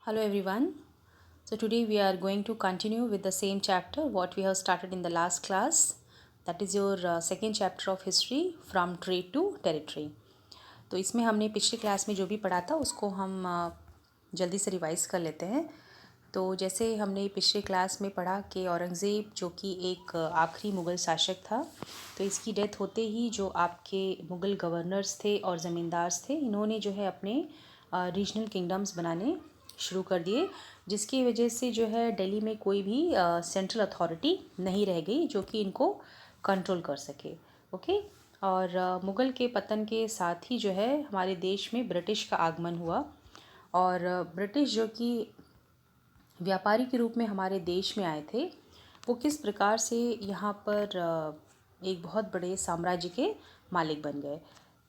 Hello everyone. So today we are going to continue with the same chapter what we have started in the last class. That is your second chapter of history from trade to territory. तो इसमें हमने पिछली class में जो भी पढ़ा था उसको हम जल्दी से रिवाइज कर लेते हैं। तो जैसे हमने पिछले क्लास में पढ़ा कि औरंगज़ेब जो कि एक आखिरी मुग़ल शासक था, तो इसकी डेथ होते ही जो आपके मुग़ल गवर्नर्स थे और ज़मींदार थे, इन्होंने जो है अपने रीजनल किंगडम्स बनाने शुरू कर दिए, जिसकी वजह से जो है दिल्ली में कोई भी सेंट्रल अथॉरिटी नहीं रह गई जो कि इनको कंट्रोल कर सके। ओके। और मुग़ल के पतन के साथ ही जो है हमारे देश में ब्रिटिश का आगमन हुआ और ब्रिटिश जो कि व्यापारी के रूप में हमारे देश में आए थे, वो किस प्रकार से यहाँ पर एक बहुत बड़े साम्राज्य के मालिक बन गए।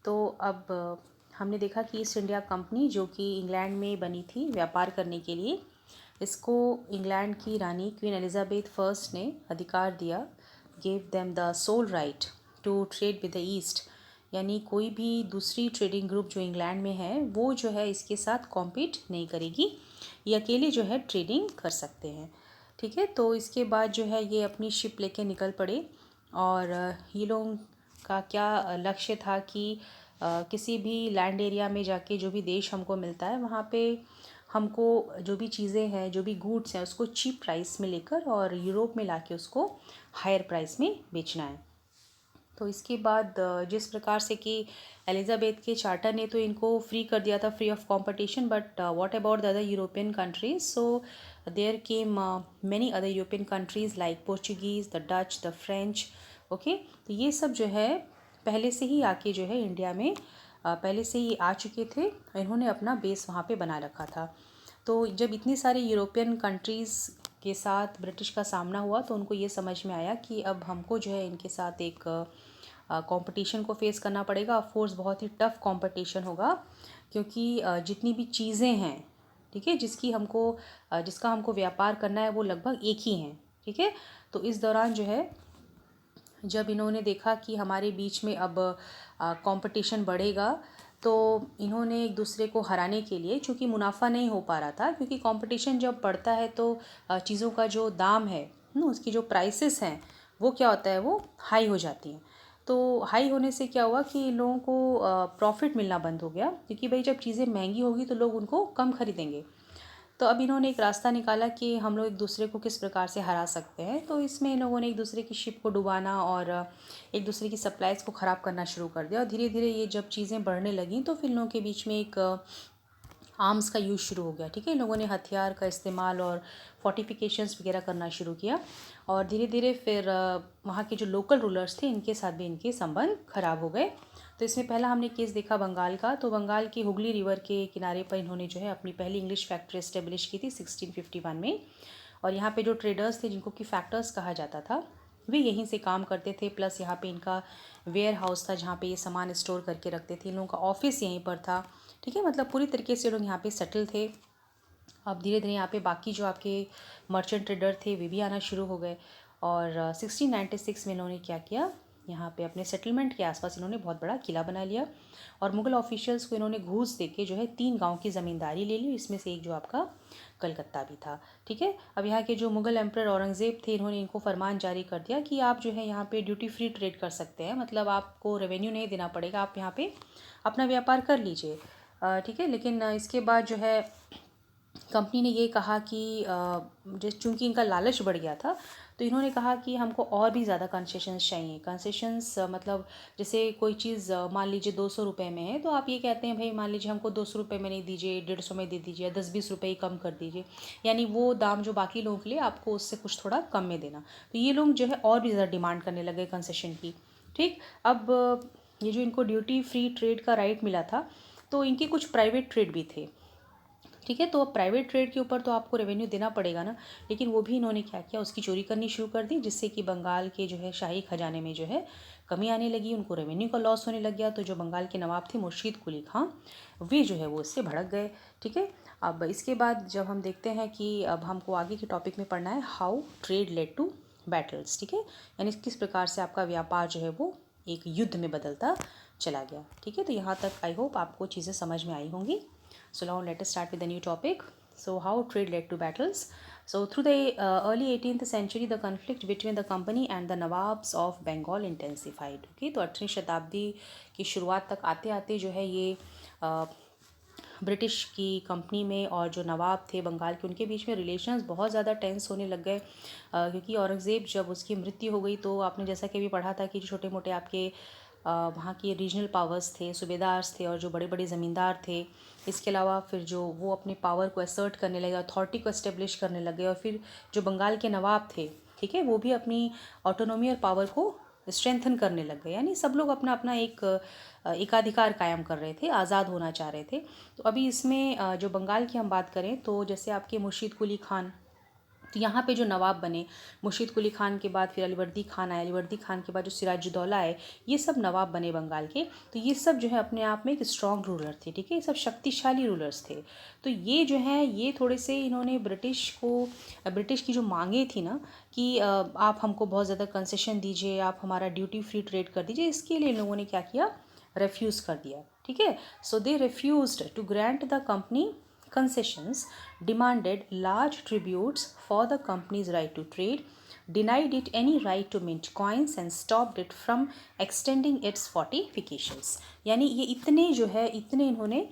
तो अब हमने देखा कि ईस्ट इंडिया कंपनी जो कि इंग्लैंड में बनी थी व्यापार करने के लिए, इसको इंग्लैंड की रानी क्वीन एलिजाबेथ फर्स्ट ने अधिकार दिया, gave them the sole right to trade with the east. यानी कोई भी दूसरी ट्रेडिंग ग्रुप जो इंग्लैंड में है वो जो है इसके साथ कॉम्पीट नहीं करेगी, ये अकेले जो है ट्रेडिंग कर सकते हैं। ठीक है। तो इसके बाद जो है ये अपनी शिप लेके निकल पड़े और ये लोगों का क्या लक्ष्य था कि किसी भी लैंड एरिया में जाके जो भी देश हमको मिलता है वहाँ पे हमको जो भी चीज़ें हैं, जो भी गुड्स हैं, उसको चीप प्राइस में लेकर और यूरोप में लाके उसको हायर प्राइस में बेचना है। तो इसके बाद जिस प्रकार से कि एलिजाबेथ के चार्टर ने तो इनको फ्री कर दिया था, free of competition, but what about the other European countries? So there came many other European countries like Portuguese, the Dutch, the French. Okay. तो ये सब जो है पहले से ही आके जो है इंडिया में पहले से ही आ चुके थे, इन्होंने अपना बेस वहाँ पे बना रखा था। तो जब इतनी सारी यूरोपियन कंट्रीज़ के साथ ब्रिटिश का सामना हुआ तो उनको ये समझ में आया कि अब हमको जो है इनके साथ एक कंपटीशन को फेस करना पड़ेगा। ऑफ कोर्स बहुत ही टफ कंपटीशन होगा, क्योंकि जितनी भी चीज़ें हैं, ठीक है, जिसका हमको व्यापार करना है वो लगभग एक ही हैं। ठीक है। तो इस दौरान जो है जब इन्होंने देखा कि हमारे बीच में अब कंपटीशन बढ़ेगा, तो इन्होंने एक दूसरे को हराने के लिए, चूँकि मुनाफा नहीं हो पा रहा था, क्योंकि कंपटीशन जब बढ़ता है तो चीज़ों का जो दाम है, उसकी जो प्राइसेस हैं, वो क्या होता है, वो हाई हो जाती हैं। तो हाई होने से क्या हुआ कि इन लोगों को प्रॉफिट मिलना बंद हो गया, क्योंकि भाई जब चीज़ें महंगी होगी तो लोग उनको कम खरीदेंगे। तो अब इन्होंने एक रास्ता निकाला कि हम लोग एक दूसरे को किस प्रकार से हरा सकते हैं। तो इसमें इन लोगों ने एक दूसरे की शिप को डुबाना और एक दूसरे की सप्लाईज़ को ख़राब करना शुरू कर दिया। और धीरे धीरे ये जब चीज़ें बढ़ने लगीं तो फिर इन लोगों के बीच में एक आर्म्स का यूज़ शुरू हो गया। ठीक है। इन लोगों ने हथियार का इस्तेमाल और फोर्टिफिकेशंस वगैरह करना शुरू किया और धीरे धीरे फिर वहाँ के जो लोकल रूलर्स थे इनके साथ भी इनके संबंध खराब हो गए। तो इसमें पहला हमने केस देखा बंगाल का। तो बंगाल की हुगली रिवर के किनारे पर इन्होंने जो है अपनी पहली इंग्लिश फैक्ट्री इस्टेब्लिश की थी 1651 में। और यहाँ पे जो ट्रेडर्स थे, जिनको कि फैक्टर्स कहा जाता था, वे यहीं से काम करते थे। प्लस यहाँ पे इनका वेयर हाउस था जहाँ पे ये सामान स्टोर करके रखते थे। इन लोगों का ऑफिस यहीं पर था। ठीक है। मतलब पूरी तरीके से लोग यहाँ पे सेटल थे। अब धीरे धीरे यहाँ पे बाकी जो आपके मर्चेंट ट्रेडर थे वे भी आना शुरू हो गए। और 1696 में इन्होंने क्या किया, यहाँ पे अपने सेटलमेंट के आसपास इन्होंने बहुत बड़ा किला बना लिया और मुग़ल ऑफिशियल्स को इन्होंने घूस दे के जो है 3 गांव की ज़मींदारी ले ली, इसमें से एक जो आपका कलकत्ता भी था। ठीक है। अब यहाँ के जो मुग़ल एम्परर औरंगज़ेब थे, इन्होंने इनको फरमान जारी कर दिया कि आप जो है यहाँ पे ड्यूटी फ्री ट्रेड कर सकते हैं, मतलब आपको रेवेन्यू नहीं देना पड़ेगा, आप यहाँ पे अपना व्यापार कर लीजिए। ठीक है। लेकिन इसके बाद जो है कंपनी ने ये कहा कि जिस चूँकि इनका लालच बढ़ गया था, तो इन्होंने कहा कि हमको और भी ज़्यादा कंसेशंस चाहिए। कंसेशंस मतलब जैसे कोई चीज़ मान लीजिए 200 रुपये में है, तो आप ये कहते हैं भाई मान लीजिए हमको 200 रुपये में नहीं दीजिए, 150 में दे दीजिए, 10-20 रुपये ही कम कर दीजिए। यानी वो दाम जो बाकी लोगों के लिए, आपको उससे कुछ थोड़ा कम में देना। तो ये लोग जो है और भी ज़्यादा डिमांड करने लगे कंसेशन की। ठीक। अब ये जो इनको ड्यूटी फ्री ट्रेड का राइट मिला था, तो इनके कुछ प्राइवेट ट्रेड भी थे। ठीक है। तो अब प्राइवेट ट्रेड के ऊपर तो आपको रेवेन्यू देना पड़ेगा ना, लेकिन वो भी इन्होंने क्या किया, उसकी चोरी करनी शुरू कर दी, जिससे कि बंगाल के जो है शाही खजाने में जो है कमी आने लगी, उनको रेवेन्यू का लॉस होने लग गया। तो जो बंगाल के नवाब थे मुर्शीद कुली खां, वे जो है वो इससे भड़क गए। ठीक है। अब इसके बाद जब हम देखते हैं कि अब हमको आगे के टॉपिक में पढ़ना है how trade led to battles. ठीक है। यानी किस प्रकार से आपका व्यापार जो है वो एक युद्ध में बदलता चला गया। ठीक है। तो यहाँ तक आई होप आपको चीज़ें समझ में आई होंगी। So now let us start with the new topic. So how trade led to battles? So through the early 18th century, the conflict between the company and the Nawabs of Bengal intensified. Okay, तो 18वीं शताब्दी की शुरुआत तक आते आते जो है ये ब्रिटिश की कंपनी में और जो नवाब थे बंगाल के, उनके बीच में रिलेशंस बहुत ज़्यादा टेंस होने लग गए, क्योंकि औरंगज़ेब जब उसकी मृत्यु हो गई तो आपने जैसा कि अभी पढ़ा था कि छोटे मोटे आपके वहाँ के रीजनल पावर्स थे, सूबेदार्स थे और जो बड़े बड़े ज़मींदार थे, इसके अलावा फिर जो वो अपने पावर को असर्ट करने लगे, अथॉरिटी को इस्टेब्लिश करने लगे, और फिर जो बंगाल के नवाब थे, ठीक है, वो भी अपनी ऑटोनॉमी और पावर को स्ट्रेंथन करने लग गए। यानी सब लोग अपना अपना एक एकाधिकार कायम कर रहे थे, आज़ाद होना चाह रहे थे। तो अभी इसमें जो बंगाल की हम बात करें तो जैसे आपके मुर्शीद कुली खान, तो यहाँ पे जो नवाब बने, मुर्शीद कुली खान के बाद फिर अलीवर्दी खान आए, अलीवर्दी खान के बाद जो सिराजुद्दौला आए, ये सब नवाब बने बंगाल के। तो ये सब जो है अपने आप में एक स्ट्रॉन्ग रूलर थे, ठीक है, ये सब शक्तिशाली रूलर्स थे। तो ये जो है ये थोड़े से इन्होंने ब्रिटिश की जो मांगे थी ना कि आप हमको बहुत ज़्यादा कंसेशन दीजिए, आप हमारा ड्यूटी फ्री ट्रेड कर दीजिए, इसके लिए इन लोगों ने क्या किया, रेफ्यूज़ कर दिया, ठीक है। So they refused to grant the company concessions, demanded large tributes for the company's right to trade, denied it any right to mint coins and stopped it from extending its fortifications। यानी ये इतने इन्होंने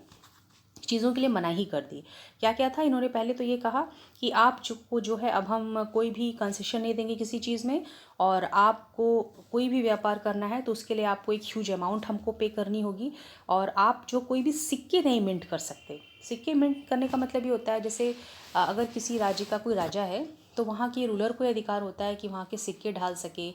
चीज़ों के लिए मनाही कर दी। क्या क्या था, इन्होंने पहले तो ये कहा कि आप जो है अब हम कोई भी कंसेशन नहीं देंगे किसी चीज़ में, और आपको कोई भी व्यापार करना है तो उसके लिए आपको एक ह्यूज अमाउंट हमको पे करनी होगी, और आप जो कोई भी सिक्के नहीं मिंट कर सकते। सिक्के मिंट करने का मतलब ये होता है जैसे अगर किसी राज्य का कोई राजा है तो वहाँ के रूलर को अधिकार होता है कि वहाँ के सिक्के ढाल सके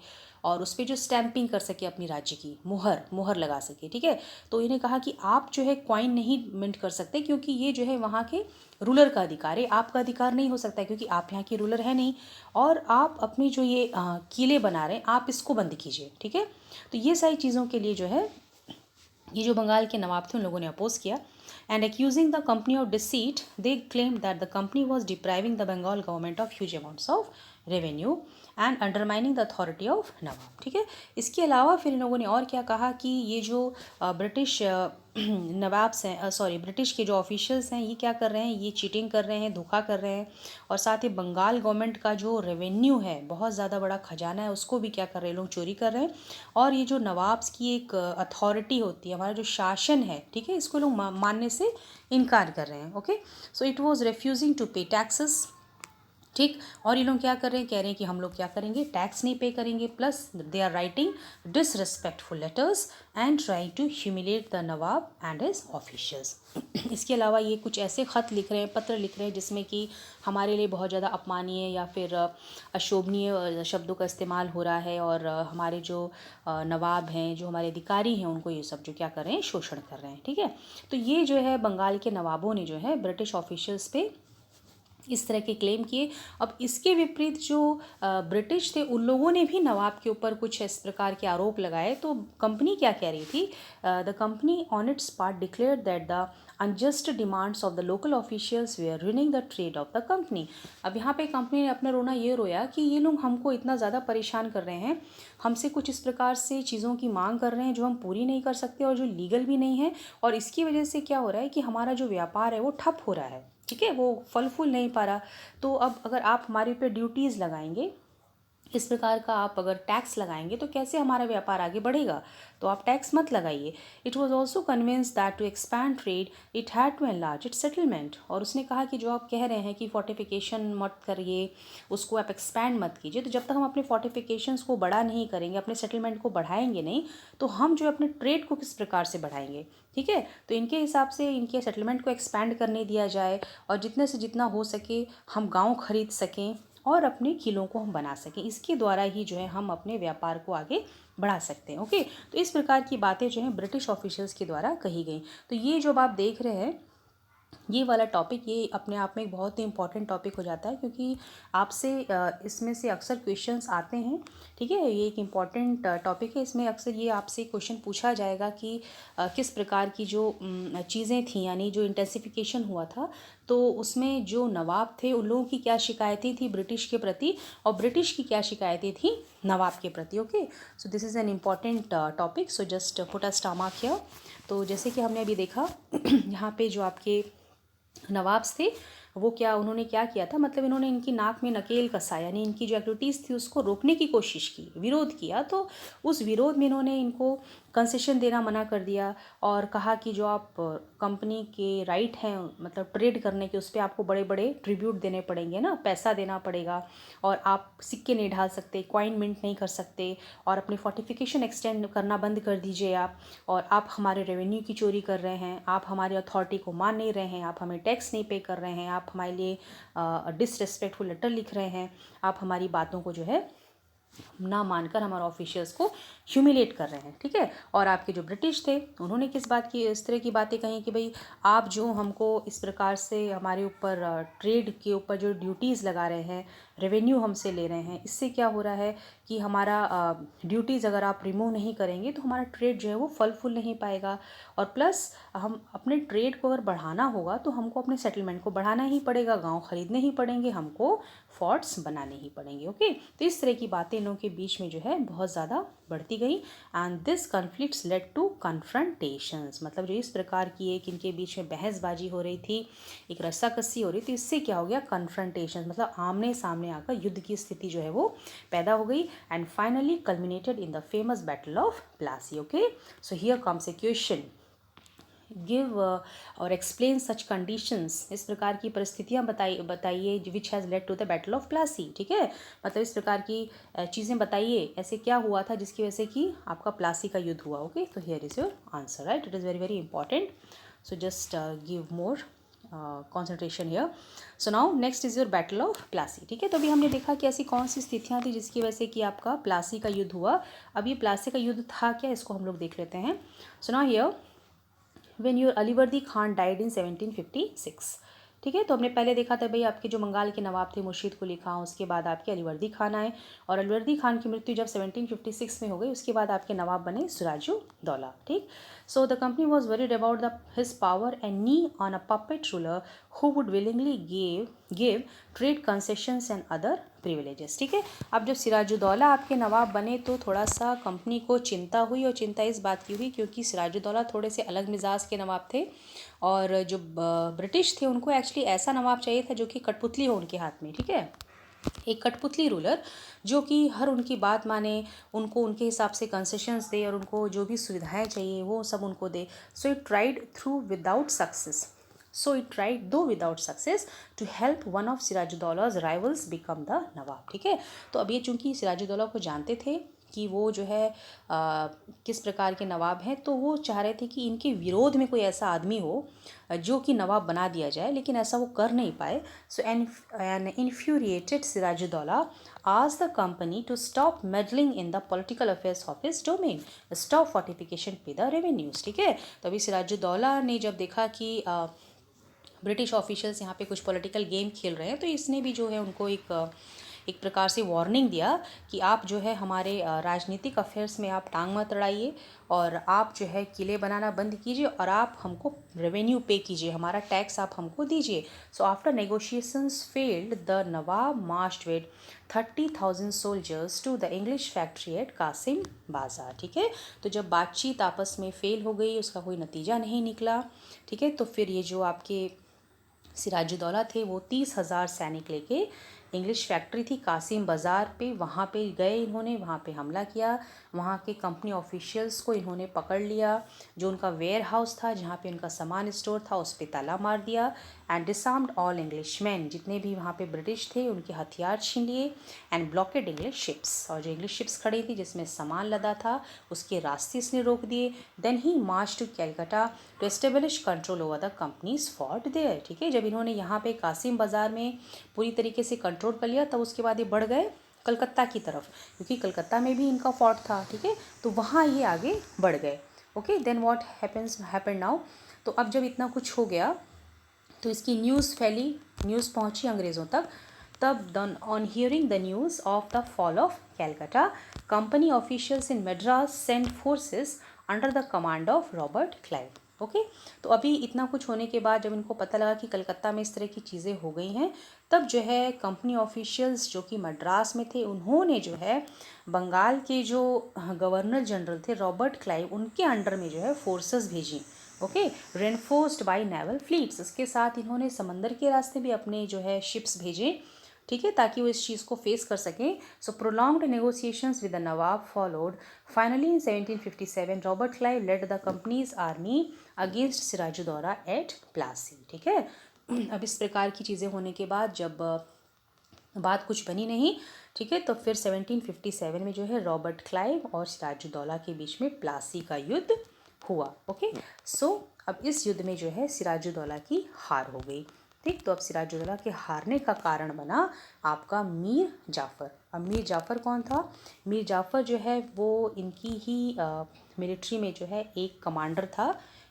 और उस पर जो स्टैंपिंग कर सके अपनी राज्य की, मुहर लगा सके, ठीक है। तो इन्हें कहा कि आप जो है कॉइन नहीं मिंट कर सकते, क्योंकि ये जो है वहाँ के रूलर का अधिकार है, आपका अधिकार नहीं हो सकता है, क्योंकि आप यहाँ के रूलर है नहीं, और आप अपनी जो ये किले बना रहे हैं आप इसको बंद कीजिए, ठीक है। तो ये सारी चीज़ों के लिए जो है ये जो बंगाल के नवाब थे उन लोगों ने अपोज किया। And accusing the company of deceit, they claim that the company was depriving the Bengal government of huge amounts of revenue and undermining the authority of Nawab, ठीक है। इसके अलावा फिर इन लोगों ने और क्या कहा कि ये जो ब्रिटिश नवाब्स हैं, ब्रिटिश के जो ऑफिशियल्स हैं, ये क्या कर रहे हैं, ये चीटिंग कर रहे हैं, धोखा कर रहे हैं, और साथ ही बंगाल गवर्नमेंट का जो रेवेन्यू है, बहुत ज़्यादा बड़ा खजाना है, उसको भी क्या कर रहे हैं, लोग चोरी कर रहे हैं। और ये जो नवाब्स की एक अथॉरिटी होती है, हमारा जो शासन है, ठीक है, इसको लोग मानने से इनकार कर रहे हैं। Okay, so it was refusing to pay taxes, ठीक। और ये लोग क्या कर रहे हैं, कह रहे हैं कि हम लोग क्या करेंगे, टैक्स नहीं पे करेंगे, plus they are writing disrespectful letters and trying to humiliate the nawab and his officials. इसके अलावा ये कुछ ऐसे ख़त लिख रहे हैं, पत्र लिख रहे हैं, जिसमें कि हमारे लिए बहुत ज़्यादा अपमानीय या फिर अशोभनीय शब्दों का इस्तेमाल हो रहा है, और हमारे जो नवाब हैं, जो हमारे अधिकारी हैं, उनको ये सब जो क्या कर रहे हैं, शोषण कर रहे हैं, ठीक है। तो ये जो है बंगाल के नवाबों ने जो है ब्रिटिश ऑफिशियल्स पे इस तरह के क्लेम किए। अब इसके विपरीत जो ब्रिटिश थे उन लोगों ने भी नवाब के ऊपर कुछ इस प्रकार के आरोप लगाए। तो कंपनी क्या कह रही थी, the company on its part declare that the unjust demands of the local officials were ruining the trade of the company. अब यहाँ पे कंपनी ने अपना रोना ये रोया कि ये लोग हमको इतना ज़्यादा परेशान कर रहे हैं, हमसे कुछ इस प्रकार से चीज़ों की मांग कर रहे हैं जो हम पूरी नहीं कर सकते और जो लीगल भी नहीं है, और इसकी वजह से क्या हो रहा है कि हमारा जो व्यापार है वो ठप हो रहा है, ठीक है, वो फल फूल नहीं पा रहा। तो अब अगर आप हमारे ऊपर ड्यूटीज़ लगाएंगे, इस प्रकार का आप अगर टैक्स लगाएंगे, तो कैसे हमारा व्यापार आगे बढ़ेगा, तो आप टैक्स मत लगाइए। It was also convince that to expand trade it had to enlarge it settlement. और उसने कहा कि जो आप कह रहे हैं कि फोर्टिफिकेशन मत करिए, उसको आप एक्सपैंड मत कीजिए, तो जब तक हम अपने फोर्टिफिकेशंस को बड़ा नहीं करेंगे, अपने सेटलमेंट को बढ़ाएंगे नहीं, तो हम जो अपने ट्रेड को किस प्रकार से बढ़ाएंगे, ठीक है। तो इनके हिसाब से इनके सेटलमेंट को एक्सपैंड करने दिया जाए, और जितने से जितना हो सके हम गाँव खरीद सकें और अपने किलों को हम बना सकें, इसके द्वारा ही जो है हम अपने व्यापार को आगे बढ़ा सकते हैं। ओके, तो इस प्रकार की बातें जो हैं ब्रिटिश ऑफिशियल्स के द्वारा कही गई। तो ये जो आप देख रहे हैं, ये वाला टॉपिक ये अपने आप में एक बहुत ही इंपॉर्टेंट टॉपिक हो जाता है, क्योंकि आपसे इसमें से अक्सर क्वेश्चंस आते हैं, ठीक है। ये एक इम्पॉर्टेंट टॉपिक है, इसमें अक्सर ये आपसे क्वेश्चन पूछा जाएगा कि किस प्रकार की जो चीज़ें थी, यानी जो इंटेंसिफिकेशन हुआ था, तो उसमें जो नवाब थे उन लोगों की क्या शिकायतें थी ब्रिटिश के प्रति, और ब्रिटिश की क्या शिकायतें थी नवाब के प्रति। Okay, so this is an important topic, so just put a star mark here. तो जैसे कि हमने अभी देखा यहाँ पे जो आपके नवाब्स थे वो क्या उन्होंने क्या किया था, मतलब इन्होंने इनकी नाक में नकेल कसा, यानी इनकी जो एक्टिविटीज़ थी उसको रोकने की कोशिश की, विरोध किया। तो उस विरोध में इन्होंने इनको कंसेशन देना मना कर दिया और कहा कि जो आप कंपनी के राइट हैं, मतलब ट्रेड करने के, उस पर आपको बड़े बड़े ट्रिब्यूट देने पड़ेंगे ना, पैसा देना पड़ेगा, और आप सिक्के नहीं ढाल सकते, कॉइन मिंट नहीं कर सकते, और अपनी फोर्टिफिकेशन एक्सटेंड करना बंद कर दीजिए आप, और आप हमारे रेवेन्यू की चोरी कर रहे हैं, आप हमारी अथॉरिटी को मान नहीं रहे हैं, आप हमें टैक्स नहीं पे कर रहे हैं, आप हमारे लिए डिसरेस्पेक्टफुल लेटर लिख रहे हैं, आप हमारी बातों को जो है ना मानकर हमारे ऑफिशियल्स को ह्यूमिलेट कर रहे हैं, ठीक है। और आपके जो ब्रिटिश थे उन्होंने किस बात की, इस तरह की बातें कही कि भाई आप जो हमको इस प्रकार से हमारे ऊपर ट्रेड के ऊपर जो ड्यूटीज़ लगा रहे हैं, रेवेन्यू हमसे ले रहे हैं, इससे क्या हो रहा है कि हमारा ड्यूटीज़ अगर आप रिमूव नहीं करेंगे तो हमारा ट्रेड जो है वो फल फूल नहीं पाएगा, और प्लस हम अपने ट्रेड को अगर बढ़ाना होगा तो हमको अपने सेटलमेंट को बढ़ाना ही पड़ेगा, गांव खरीदने ही पड़ेंगे, हमको फोर्ट्स बनाने ही पड़ेंगे। ओके, तो इस तरह की बातें इन लोगों के बीच में जो है बहुत ज़्यादा बढ़ती गई, and this conflicts led to confrontations, मतलब जो इस प्रकार की एक इनके बीच में बहसबाजी हो रही थी, एक रस्साकसी हो रही थी, इससे क्या हो गया, कन्फ्रंटेशन, मतलब आमने सामने आकर युद्ध की स्थिति जो है वो पैदा हो गई, and finally culminated in the famous battle of Plassey. Okay, so here comes a question, give और एक्सप्लेन सच कंडीशंस, इस प्रकार की परिस्थितियाँ बताइए which has led to the battle of Plassey, ठीक है, मतलब इस प्रकार की चीज़ें बताइए, ऐसे क्या हुआ था जिसकी वजह से कि आपका प्लासी का युद्ध हुआ। ओके, तो here is your answer, right, it is very very important, so just give more concentration here. So now next is your battle of Plassey, ठीक है। तो अभी हमने देखा कि ऐसी कौन सी स्थितियाँ थी जिसकी वजह से कि आपका प्लासी का युद्ध हुआ। अब ये प्लासी का युद्ध था क्या, इसको हम लोग देख लेते हैं। So now here when your Alivardi Khan died in 1756, ठीक है। तो हमने पहले देखा था भाई आपके जो बंगाल के नवाब थे मुर्शीद कुली खां, उसके बाद आपके अलीवर्दी खान आए, और अलीवर्दी खान की मृत्यु जब 1756 में हो गई, उसके बाद आपके नवाब बने सिराजुद्दौला, ठीक। सो the company was worried about the his power and knee on a puppet ruler who would willingly give trade concessions and other privileges, ठीक है। अब जब सिराजुद्दौला आपके नवाब बने तो थोड़ा सा कंपनी को चिंता हुई, और चिंता इस बात की हुई क्योंकि सिराजुद्दौला थोड़े से अलग मिजाज के नवाब थे, और जो ब्रिटिश थे उनको एक्चुअली ऐसा नवाब चाहिए था जो कि कठपुतली हो उनके हाथ में, ठीक है, एक कठपुतली रूलर जो कि हर उनकी बात माने, उनको उनके हिसाब से कंसेशंस दे, और उनको जो भी सुविधाएं चाहिए वो सब उनको दे। So it tried through without success, so it tried though without success to help one of सिराजुद्दौला's rivals become the नवाब, ठीक है। तो अब ये चूंकि सिराजुद्दौला को जानते थे कि वो जो है किस प्रकार के नवाब हैं, तो वो चाह रहे थे कि इनके विरोध में कोई ऐसा आदमी हो जो कि नवाब बना दिया जाए, लेकिन ऐसा वो कर नहीं पाए। So an infuriated Sirajuddaula asked the company to stop meddling in the political affairs of his domain, stop fortification, pay the revenues, ठीक है। तो अभी सिराजुद्दौला ने जब देखा कि ब्रिटिश ऑफिशियल्स यहाँ पे कुछ पॉलिटिकल गेम खेल रहे हैं, तो इसने भी जो है उनको एक प्रकार से वार्निंग दिया कि आप जो है हमारे राजनीतिक अफेयर्स में आप टांग मत अड़ाइए, और आप जो है किले बनाना बंद कीजिए, और आप हमको रेवेन्यू पे कीजिए, हमारा टैक्स आप हमको दीजिए। So after negotiations failed, the nawab marched with 30,000 soldiers to the English factory at Kasimbazar, ठीक है। तो जब बातचीत आपस में फेल हो गई, उसका कोई नतीजा नहीं निकला, ठीक है, तो फिर ये जो आपके सिराजुद्दौला थे वो 30,000 सैनिक लेके इंग्लिश फैक्ट्री थी कासिम बाज़ार पे, वहाँ पे गए, इन्होंने वहाँ पे हमला किया, वहाँ के कंपनी ऑफिशियल्स को इन्होंने पकड़ लिया, जो उनका वेयर हाउस था जहाँ पे उनका सामान स्टोर था उस पर ताला मार दिया, and disarmed all English man, जितने भी वहाँ पे ब्रिटिश थे उनके हथियार छीन लिए, एंड ब्लॉकेड इंग्लिश शिप्स, और जो इंग्लिश शिप्स खड़ी थी जिसमें सामान लदा था उसके रास्ते इसने रोक दिए। Then he march to Calcutta to establish control over the company's fort there, ठीक है। जब इन्होंने यहाँ पे कासिम बाज़ार में पूरी तरीके से कंट्रोल कर लिया, तब उसके बाद ये बढ़ गए कलकत्ता की तरफ, क्योंकि कलकत्ता में भी इनका फोर्ट था, ठीक है, तो वहाँ ये आगे बढ़ गए। Okay, then what happen now, तो अब जब इतना कुछ हो गया तो इसकी न्यूज़ फैली, न्यूज़ पहुँची अंग्रेज़ों तक। तब on hearing the news of the fall of Calcutta, company officials in Madras send forces under the command of Robert Clive. Okay, तो अभी इतना कुछ होने के बाद जब इनको पता लगा कि कलकत्ता में इस तरह की चीज़ें हो गई हैं, तब जो है कंपनी ऑफिशियल्स जो कि मद्रास में थे उन्होंने जो है बंगाल के जो गवर्नर जनरल थे रॉबर्ट क्लाइव, उनके अंडर में जो है फोर्सेस भेजी, okay, reinforced by naval fleets, इसके साथ इन्होंने समंदर के रास्ते भी अपने जो है शिप्स भेजे, ठीक है, ताकि वो इस चीज़ को फेस कर सकें. So prolonged negotiations with the Nawab followed. Finally in 1757 Robert Clive led the company's army against Sirajuddaula at Plassey. ठीक है, अब इस प्रकार की चीज़ें होने के बाद जब बात कुछ बनी नहीं, ठीक है, तो फिर 1757 में जो है रॉबर्ट क्लाइव और सिराजुद्दौला के बीच में प्लासी का युद्ध हुआ. ओके, सो अब इस युद्ध में जो है सिराजुद्दौला की हार हो गई. ठीक, तो अब सिराजुद्दौला के हारने का कारण बना आपका मीर जाफ़र. अब मीर जाफ़र कौन था? मीर जाफ़र जो है वो इनकी ही मिलिट्री में जो है एक कमांडर था,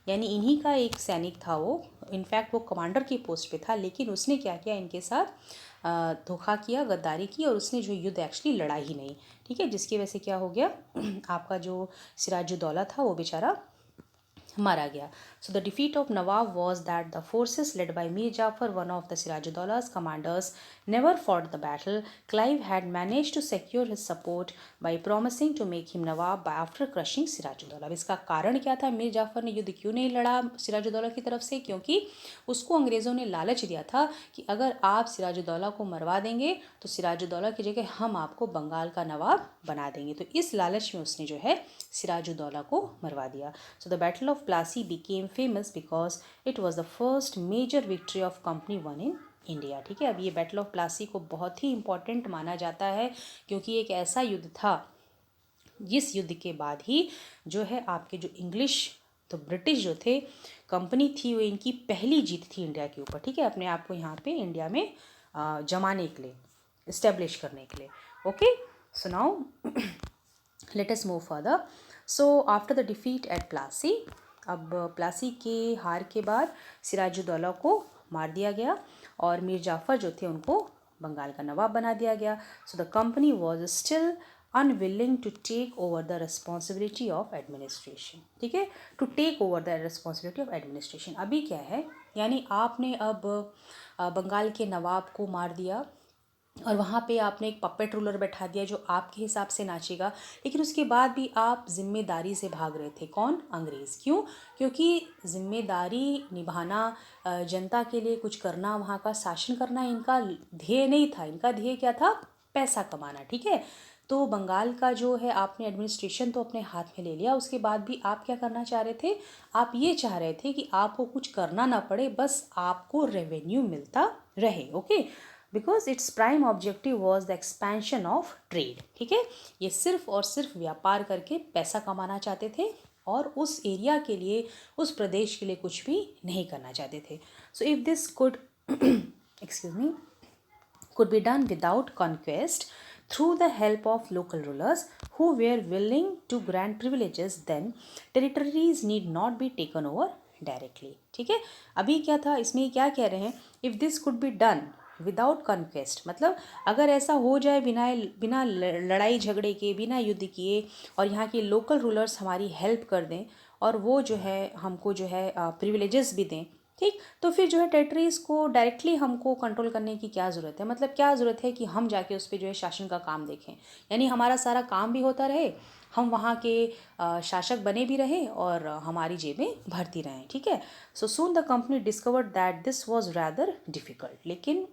यानी इन्हीं का एक सैनिक था वो. इनफैक्ट वो कमांडर की पोस्ट पे था, लेकिन उसने क्या किया, इनके साथ धोखा किया, गद्दारी की, और उसने जो युद्ध एक्चुअली लड़ा ही नहीं. ठीक है, जिसकी वजह से क्या हो गया, आपका जो सिराजुद्दौला था वो बेचारा मारा गया. So the defeat of Nawab was that the forces led by Mir Jafar, one of the Sirajuddaula's commanders, never fought the battle. Clive had managed to secure his support by promising to make him nawab by after crushing Sirajuddaulah. इसका कारण क्या था, मीर जाफर ने युद्ध क्यों नहीं लड़ा सिराजुद्दौला की तरफ से? क्योंकि उसको अंग्रेज़ों ने लालच दिया था कि अगर आप सिराजुद्दौला को मरवा देंगे तो सिराजुद्दौला की जगह हम आपको बंगाल का नवाब बना देंगे. तो इस लालच में उसने जो है सिराजुद्दौला को मरवा दिया. So the battle of Plassey became famous because it was the first major victory of company one in India. ठीक है, अब ये बैटल ऑफ प्लासी को बहुत ही इंपॉर्टेंट माना जाता है, क्योंकि एक ऐसा युद्ध था जिस युद्ध के बाद ही जो है आपके जो इंग्लिश, तो ब्रिटिश जो थे कंपनी थी, वो इनकी पहली जीत थी इंडिया के ऊपर. ठीक है, अपने आप को यहाँ पे इंडिया में जमाने के लिए, इस्टेब्लिश करने के लिए. Okay, so now let us move further. So after the defeat at Plassey, अब प्लासी के हार के बाद सिराजुद्दौला को मार दिया गया और मीर जाफ़र जो थे उनको बंगाल का नवाब बना दिया गया. So the company was still unwilling to take over the responsibility of administration. ठीक है, to take over the responsibility of administration. अभी क्या है, यानी आपने अब बंगाल के नवाब को मार दिया और वहाँ पे आपने एक पपेट रूलर बैठा दिया जो आपके हिसाब से नाचेगा, लेकिन उसके बाद भी आप जिम्मेदारी से भाग रहे थे. कौन? अंग्रेज़. क्यों? क्योंकि जिम्मेदारी निभाना, जनता के लिए कुछ करना, वहाँ का शासन करना इनका ध्येय नहीं था. इनका ध्येय क्या था? पैसा कमाना. ठीक है, तो बंगाल का जो है आपने एडमिनिस्ट्रेशन तो अपने हाथ में ले लिया, उसके बाद भी आप क्या करना चाह रहे थे? आप ये चाह रहे थे कि आपको कुछ करना ना पड़े, बस आपको रेवेन्यू मिलता रहे. Okay, because its prime objective was the expansion of trade. ठीक है, ये सिर्फ और सिर्फ व्यापार करके पैसा कमाना चाहते थे और उस एरिया के लिए, उस प्रदेश के लिए कुछ भी नहीं करना चाहते थे. So if this could excuse me could be done without conquest through the help of local rulers who were willing to grant privileges, then territories need not be taken over directly. ठीक है, अभी क्या था इसमें, क्या कह रहे हैं, if this could be done without conquest, मतलब अगर ऐसा हो जाए बिना लड़ाई झगड़े के, बिना युद्ध किए, और यहाँ के लोकल रूलर्स हमारी हेल्प कर दें और वो जो है हमको जो है प्रिविलेजेस भी दें, ठीक, तो फिर जो है टेरिटरीज़ को डायरेक्टली हमको कंट्रोल करने की क्या ज़रूरत है. मतलब क्या ज़रूरत है कि हम जाके उस पर जो है शासन का काम देखें, यानी हमारा सारा काम भी होता रहे, हम वहाँ के शासक बने भी रहे और हमारी जेबें भरती रहें. ठीक है, so soon the company discovered that this was rather difficult. लेकिन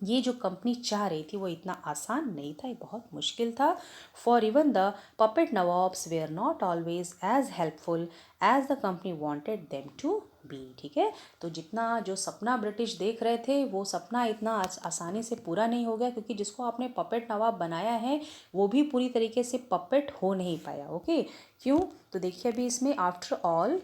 ये जो कंपनी चाह रही थी वो इतना आसान नहीं था, ये बहुत मुश्किल था. For even the puppet nawabs were not always as helpful as the company wanted them to be. ठीक है, तो जितना जो सपना ब्रिटिश देख रहे थे वो सपना इतना आसानी से पूरा नहीं हो गया, क्योंकि जिसको आपने पपेट नवाब बनाया है वो भी पूरी तरीके से पपेट हो नहीं पाया. ओके, क्यों? तो देखिए अभी इसमें, after all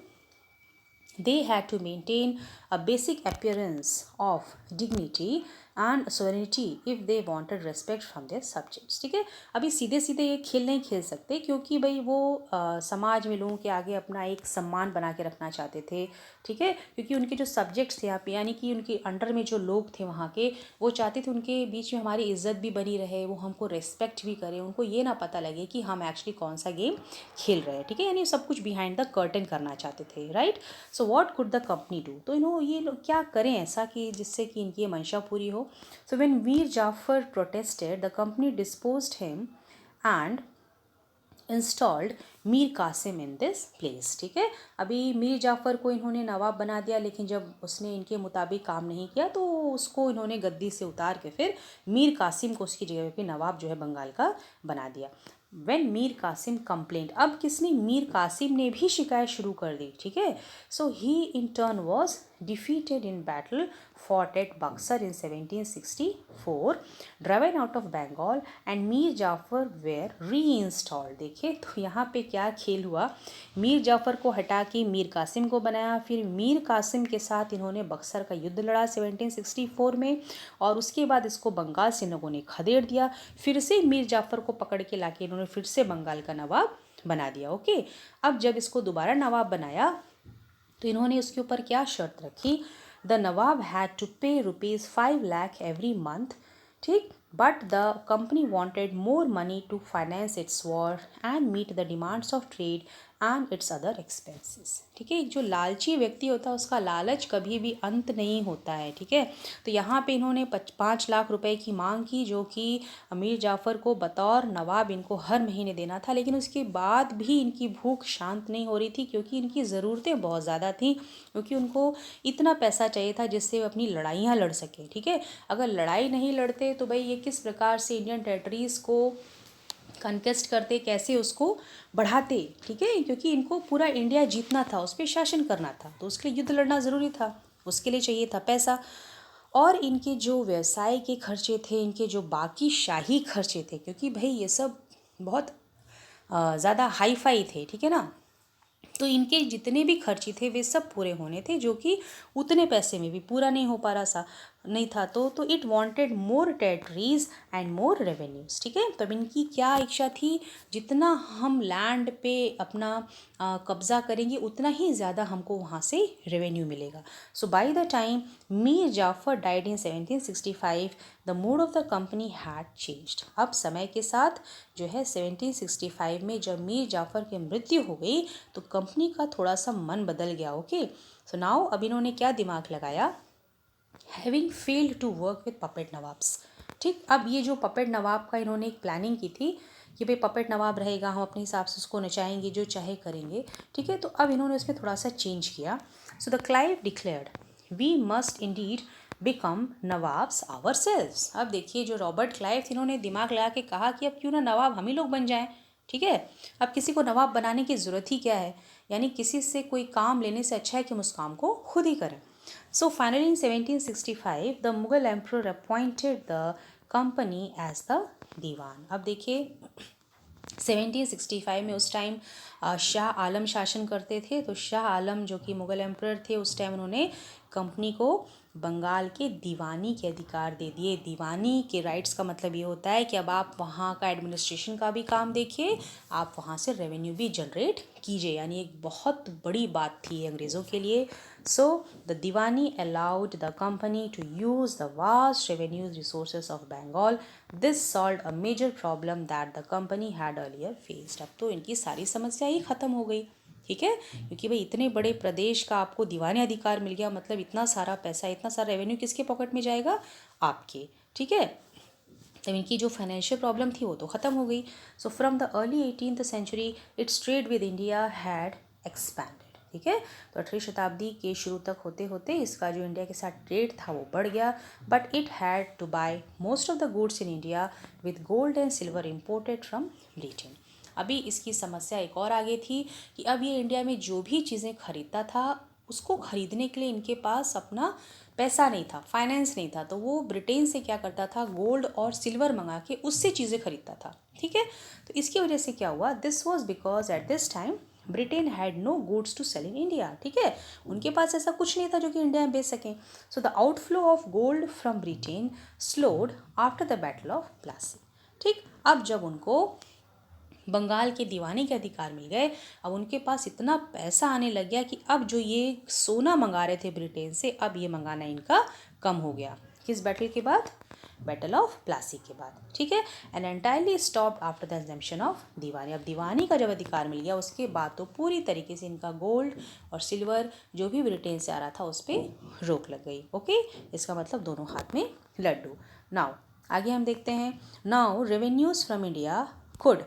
they had to maintain a basic appearance of dignity and sovereignty if they wanted respect from their subjects. ठीक है, अभी सीधे सीधे ये खेल नहीं खेल सकते, क्योंकि भाई वो समाज में लोगों के आगे अपना एक सम्मान बना के रखना चाहते थे. ठीक है, क्योंकि उनके जो सब्जेक्ट्स थे यहाँ पे, यानी कि उनके अंडर में जो लोग थे वहाँ के, वो चाहते थे उनके बीच में हमारी इज्जत भी बनी रहे, वो हमको रेस्पेक्ट भी करें, उनको ये ना पता लगे कि हम एक्चुअली कौन सा गेम खेल रहे हैं. ठीक है, यानी सब कुछ बिहाइंड द कर्टन करना चाहते थे. Right, so what could the company do, तो ये लोग क्या करें ऐसा कि जिससे कि इनकी मंशा पूरी हो. So when Mir Jafar protested the company disposed him and installed Mir Kasim in this place. ठीक है, अभी मीर जाफ़र को इन्होंने नवाब बना दिया, लेकिन जब उसने इनके मुताबिक काम नहीं किया तो उसको इन्होंने गद्दी से उतार के फिर मीर कासिम को उसकी जगह पे नवाब जो है बंगाल का बना दिया। व्हेन मीर कासिम कंप्लेंट, अब किसने, मीर कासिम ने भी शिकायत शुरू कर दी। ठीक है, so he in turn was defeated in battle fought at Buxar in 1764, driven out of Bengal and Mir Jafar were reinstalled. देखिए तो यहाँ पे क्या खेल हुआ, मीर जाफ़र को हटा के मीर कासिम को बनाया, फिर मीर कासिम के साथ इन्होंने बक्सर का युद्ध लड़ा 1764 में, और उसके बाद इसको बंगाल से लोगों ने खदेड़ दिया, फिर से मीर जाफ़र को पकड़ के लाके इन्होंने फिर से बंगाल का नवाब बना दिया। ओके, अब जब इसको दोबारा नवाब बनाया तो इन्होंने उसके ऊपर क्या शर्त रखी, the Nawab had to pay ₹5 lakh every month. ठीक, but the company wanted more money to finance its war and meet the demands of trade and its other expenses. ठीक है, एक जो लालची व्यक्ति होता है उसका लालच कभी भी अंत नहीं होता है। ठीक है, तो यहाँ पे इन्होंने 5 लाख रुपए की मांग की, जो कि मीर जाफ़र को बतौर नवाब इनको हर महीने देना था, लेकिन उसके बाद भी इनकी भूख शांत नहीं हो रही थी, क्योंकि इनकी ज़रूरतें बहुत ज़्यादा थी, क्योंकि उनको इतना पैसा चाहिए था जिससे वो अपनी लड़ाइयाँ लड़ सकें। ठीक है, अगर लड़ाई नहीं लड़ते तो भाई ये किस प्रकार से इंडियन टेरिटरीज़ को कन्केस्ट करते, कैसे उसको बढ़ाते। ठीक है, क्योंकि इनको पूरा इंडिया जीतना था, उस पर शासन करना था, तो उसके लिए युद्ध लड़ना ज़रूरी था, उसके लिए चाहिए था पैसा। और इनके जो व्यवसाय के खर्चे थे, इनके जो बाकी शाही खर्चे थे, क्योंकि भाई ये सब बहुत ज़्यादा हाई फाई थे। ठीक है ना, तो इनके जितने भी खर्चे थे वे सब पूरे होने थे, जो कि उतने पैसे में भी पूरा नहीं हो पा रहा नहीं था। तो it wanted more territories and more revenues. ठीक है, तब इनकी क्या इच्छा थी, जितना हम लैंड पे अपना कब्ज़ा करेंगे उतना ही ज़्यादा हमको वहाँ से रेवेन्यू मिलेगा। So by the time Mir Jafar died in 1765 the mood of the company had changed. अब समय के साथ जो है 1765 में जब मीर जाफ़र की मृत्यु हो गई तो कंपनी का थोड़ा सा मन बदल गया। ओके, सो नाउ अब इन्होंने क्या दिमाग लगाया, having failed to work with puppet nawabs. ठीक, अब ये जो पपेट नवाब का इन्होंने एक प्लानिंग की थी कि भाई पपेट नवाब रहेगा, हम अपने हिसाब से उसको नचाएंगे, जो चाहे करेंगे। ठीक है, तो अब इन्होंने उसमें थोड़ा सा चेंज किया। So the Clive declared we must indeed become nawabs ourselves. अब देखिए जो रॉबर्ट क्लाइव थे, इन्होंने दिमाग लगा के कहा कि अब क्यों ना नवाब हम ही लोग बन जाएं। ठीक है, अब किसी को नवाब बनाने की ज़रूरत ही क्या है, यानी किसी से कोई काम लेने से अच्छा है कि हम उस काम को खुद ही करें। So finally in 1765 the Mughal emperor appointed the company as the दीवान। अब देखिए 1765 में उस टाइम शाह आलम शासन करते थे, तो शाह आलम जो कि मुग़ल एम्परर थे उस टाइम, उन्होंने कंपनी को बंगाल के दीवानी के अधिकार दे दिए। दीवानी के राइट्स का मतलब ये होता है कि अब आप वहाँ का एडमिनिस्ट्रेशन का भी काम देखिए, आप वहाँ से रेवेन्यू भी जनरेट कीजिए, यानी एक बहुत बड़ी बात थी अंग्रेज़ों के लिए। So the Diwani allowed the company to use the vast revenue resources of Bengal. This solve a major problem that the company had earlier faced. अब तो इनकी सारी समस्या ही ख़त्म हो गई। ठीक है, क्योंकि भाई इतने बड़े प्रदेश का आपको दीवानी अधिकार मिल गया, मतलब इतना सारा पैसा, इतना सारा रेवेन्यू किसके पॉकेट में जाएगा, आपके। ठीक है, तब इनकी जो फाइनेंशियल प्रॉब्लम थी वो तो ख़त्म हो गई। So from the early 18th century its trade with India had expanded. ठीक है, तो 18वीं शताब्दी के शुरू तक होते होते इसका जो इंडिया के साथ ट्रेड था वो बढ़ गया, but it had to buy most of the goods in India with gold and silver imported from Britain. अभी इसकी समस्या एक और आगे थी कि अब ये इंडिया में जो भी चीज़ें खरीदता था उसको खरीदने के लिए इनके पास अपना पैसा नहीं था, फाइनेंस नहीं था, तो वो ब्रिटेन से क्या करता था, गोल्ड और सिल्वर मंगा के उससे चीज़ें खरीदता था। ठीक है, तो इसकी वजह से क्या हुआ, this was because at this time Britain had no goods to sell in India. ठीक है, उनके पास ऐसा कुछ नहीं था जो कि इंडिया में बेच सकें। So the outflow of gold from Britain slowed after the battle of Plassey. ठीक, अब जब उनको बंगाल के दीवाने के अधिकार मिल गए, अब उनके पास इतना पैसा आने लग गया कि अब जो ये सोना मंगा रहे थे ब्रिटेन से, अब ये मंगाना इनका कम हो गया। किस बैटल के बाद, बैटल ऑफ प्लासी के बाद। ठीक है, and entirely stop after the exemption of Diwani. अब दीवानी का जब अधिकार मिल गया उसके बाद तो पूरी तरीके से इनका गोल्ड और सिल्वर जो भी ब्रिटेन से आ रहा था उस पर रोक लग गई। ओके, इसका मतलब दोनों हाथ में लड्डू। नाउ आगे हम देखते हैं, now revenues from India could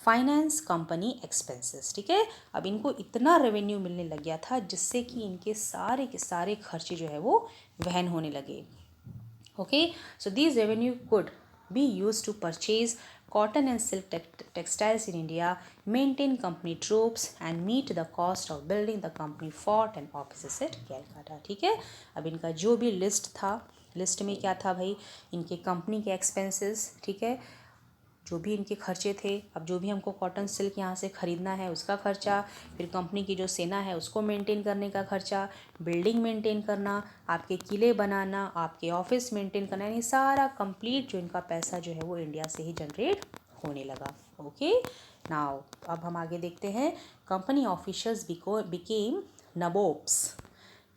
finance company expenses, ठीक है। अब इनको इतना रेवेन्यू मिलने लग गया था जिससे कि इनके सारे के सारे खर्चे जो है वो वहन होने लगे। Okay, so these revenue could be use to purchase cotton and silk textiles in India, maintain company troops and meet the cost of building the company fort and offices at Calcutta, ठीक है। अब इनका जो भी list था, list में क्या था भाई, इनके कंपनी के एक्सपेंसेस, ठीक है, जो भी इनके खर्चे थे। अब जो भी हमको कॉटन सिल्क यहाँ से ख़रीदना है उसका खर्चा, फिर कंपनी की जो सेना है उसको मेंटेन करने का खर्चा, बिल्डिंग मेंटेन करना, आपके किले बनाना, आपके ऑफिस मेंटेन करना, यानी सारा कंप्लीट जो इनका पैसा जो है वो इंडिया से ही जनरेट होने लगा। ओके, नाउ अब हम आगे देखते हैं। कंपनी ऑफिशियल्स बिकेम नबोब्स,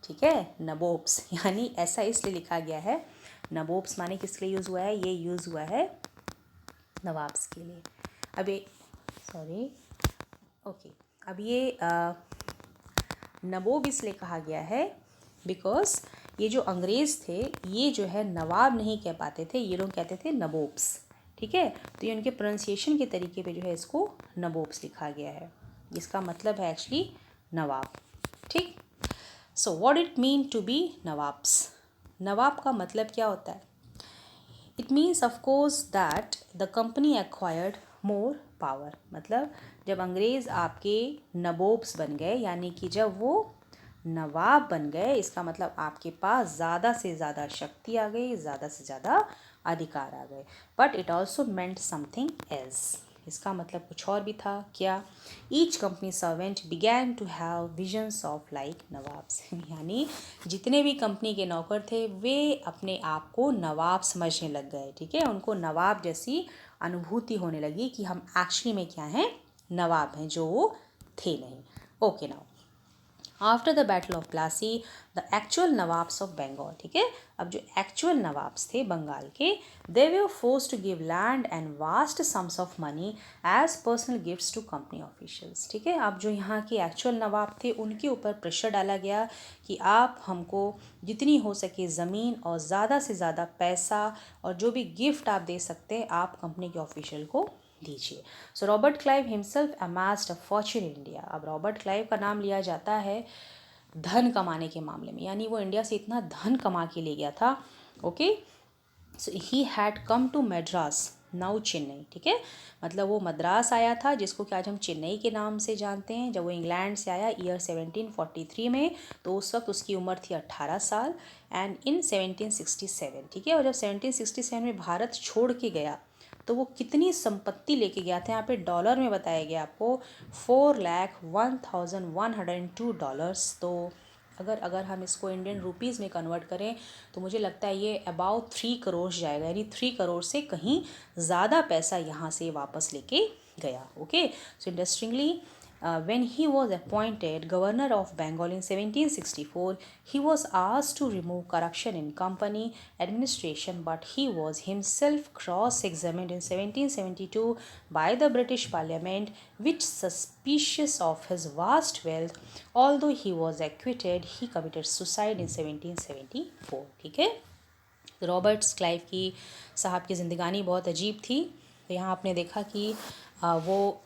ठीक है, नबोब्स, यानी ऐसा इसलिए लिखा गया है, नबोब्स माने किस लिए यूज़ हुआ है, ये यूज़ हुआ है नवाब्स के लिए। अब ये अब ये नबोब इसलिए कहा गया है बिकॉज ये जो अंग्रेज़ थे ये जो है नवाब नहीं कह पाते थे, ये लोग कहते थे नबोब्स, ठीक है। तो ये उनके प्रोनाउंसिएशन के तरीके पे जो है इसको नबोब्स लिखा गया है, इसका मतलब है एक्चुअली नवाब, ठीक। So what it mean to be Nawabs, नवाब का मतलब क्या होता है? It means of course that the company acquired more power, मतलब जब अंग्रेज़ आपके नबोब्स बन गए, यानी कि जब वो नवाब बन गए, इसका मतलब आपके पास ज़्यादा से ज़्यादा शक्ति आ गई, ज़्यादा से ज़्यादा अधिकार आ गए। But it also meant something else, इसका मतलब कुछ और भी था, क्या? Each company servant began to have visions of like nawabs, यानी जितने भी कंपनी के नौकर थे वे अपने आप को नवाब समझने लग गए, ठीक है। उनको नवाब जैसी अनुभूति होने लगी कि हम एक्चुअली में क्या हैं, नवाब हैं, जो वो थे नहीं। Okay, now after the battle of Plassey the actual Nawabs of Bengal, ठीक है। अब जो एक्चुअल नवाब्स थे बंगाल के, they were forced to give land and vast sums of money as personal gifts to company officials, ठीक है। अब जो यहाँ के एक्चुअल नवाब थे उनके ऊपर प्रेशर डाला गया कि आप हमको जितनी हो सके ज़मीन और ज़्यादा से ज़्यादा पैसा और जो भी गिफ्ट आप दे सकते हैं आप कंपनी के ऑफिशियल को दीजिए। So Robert Clive himself amassed a fortune in India, अब रॉबर्ट क्लाइव का नाम लिया जाता है धन कमाने के मामले में, यानी वो इंडिया से इतना धन कमा के ले गया था। Okay, so he had come to Madras now Chennai, ठीक है, मतलब वो मद्रास आया था जिसको कि आज हम चेन्नई के नाम से जानते हैं। जब वो इंग्लैंड से आया ईयर 1743 में, तो उस वक्त उसकी उम्र थी 18 साल, एंड इन 1767, ठीक है। और जब 1767 में भारत छोड़ के गया तो वो कितनी संपत्ति लेके गया था, यहाँ पे डॉलर में बताया गया आपको, $4,01,102। तो अगर हम इसको इंडियन रुपीज़ में कन्वर्ट करें तो मुझे लगता है ये अबाउट 3 करोड़ जाएगा, यानी 3 करोड़ से कहीं ज़्यादा पैसा यहाँ से वापस लेके गया। Okay, so interestingly when he was appointed governor of Bengal in 1764, he was asked to remove corruption in company administration, but he was himself cross-examined in 1772 by the British Parliament, which suspicious of his vast wealth. Although he was acquitted, he committed suicide in 1774, ठीक है। Roberts Clive की साहब की ज़िंदगानी बहुत अजीब थी। तो यहाँ आपने देखा कि वो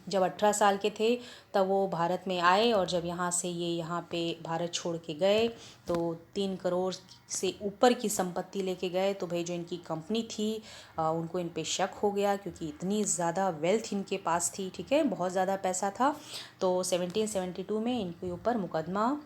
जब 18 साल के थे तब वो भारत में आए, और जब यहाँ से ये यहाँ पे भारत छोड़ के गए तो 3 करोड़ से ऊपर की संपत्ति लेके गए। तो भाई जो इनकी कंपनी थी उनको इन पे शक हो गया क्योंकि इतनी ज़्यादा वेल्थ इनके पास थी, ठीक है, बहुत ज़्यादा पैसा था। तो 1772 में इनके ऊपर मुकदमा